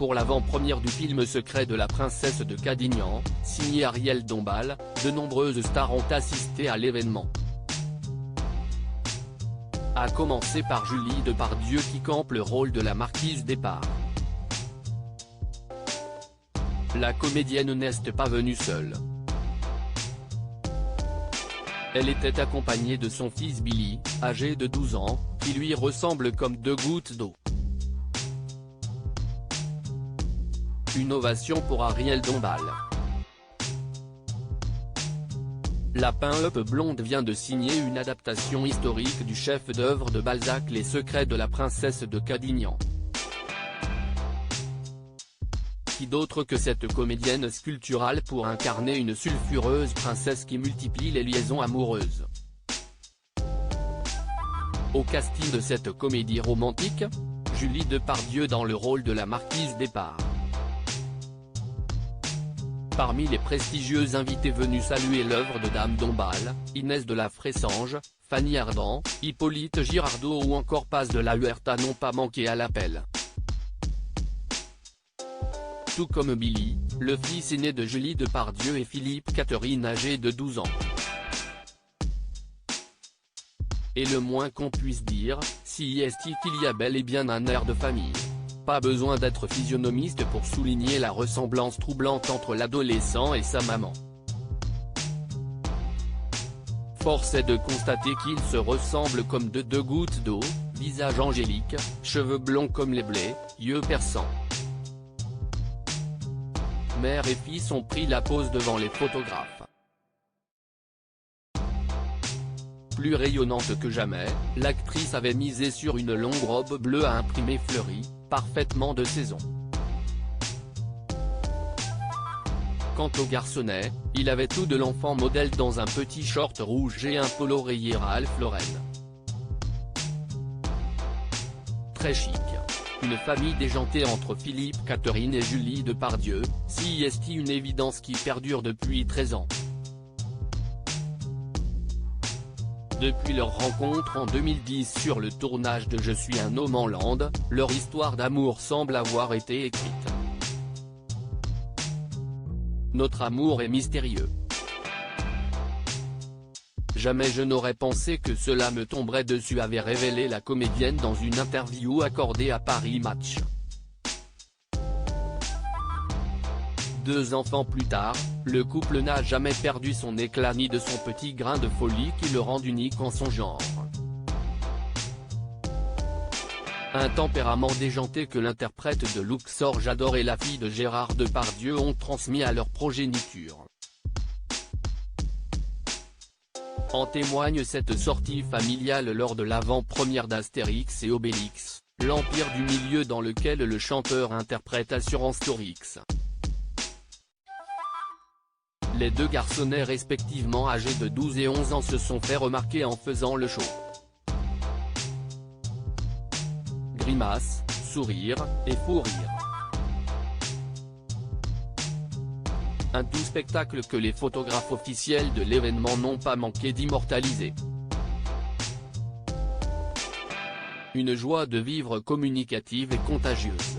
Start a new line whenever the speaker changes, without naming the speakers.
pour l'avant-première du film Secret de la princesse de Cadignan, signé Ariel Dombal, de nombreuses stars ont assisté à l'événement. À commencer par Julie Depardieu qui campe le rôle de la marquise d'Espard. La comédienne n'est pas venue seule. Elle était accompagnée de son fils Billy, âgé de 12 ans, qui lui ressemble comme deux gouttes d'eau. Une ovation pour Ariel Dombal. La Penelope blonde vient de signer une adaptation historique du chef-d'œuvre de Balzac Les Secrets de la princesse de Cadignan. Qui d'autre que cette comédienne sculpturale pour incarner une sulfureuse princesse qui multiplie les liaisons amoureuses. Au casting de cette comédie romantique, Julie Depardieu dans le rôle de la marquise d'Espard. Parmi les prestigieux invités venus saluer l'œuvre de Dame Dombal, Inès de la Fressange, Fanny Ardant, Hippolyte Girardot ou encore Paz de la Huerta n'ont pas manqué à l'appel. Tout comme Billy, le fils aîné de Julie Depardieu et Philippe Catherine âgé de 12 ans. Et le moins qu'on puisse dire, si est qu'il y a bel et bien un air de famille. Pas besoin d'être physionomiste pour souligner la ressemblance troublante entre l'adolescent et sa maman. Force est de constater qu'ils se ressemblent comme de deux gouttes d'eau, visage angélique, cheveux blonds comme les blés, yeux perçants. Mère et fils ont pris la pose devant les photographes. Plus rayonnante que jamais, l'actrice avait misé sur une longue robe bleue à imprimer fleurie, parfaitement de saison. Quant au garçonnet, il avait tout de l'enfant modèle dans un petit short rouge et un polo rayé Ralph Lauren. Très chic. Une famille déjantée entre Philippe Catherine et Julie Depardieu, si est une évidence qui perdure depuis 13 ans. Depuis leur rencontre en 2010 sur le tournage de Je suis un homme en Lande, leur histoire d'amour semble avoir été écrite. Notre amour est mystérieux. Jamais je n'aurais pensé que cela me tomberait dessus, avait révélé la comédienne dans une interview accordée à Paris Match. 2 enfants plus tard, le couple n'a jamais perdu son éclat ni de son petit grain de folie qui le rend unique en son genre. Un tempérament déjanté que l'interprète de Luxor Jador et la fille de Gérard Depardieu ont transmis à leur progéniture. En témoigne cette sortie familiale lors de l'avant-première d'Astérix et Obélix, l'Empire du Milieu dans lequel le chanteur interprète Assurancetorix. Les deux garçonnets respectivement âgés de 12 et 11 ans se sont fait remarquer en faisant le show. Grimace, sourire, et fou rire. Un doux spectacle que les photographes officiels de l'événement n'ont pas manqué d'immortaliser. Une joie de vivre communicative et contagieuse.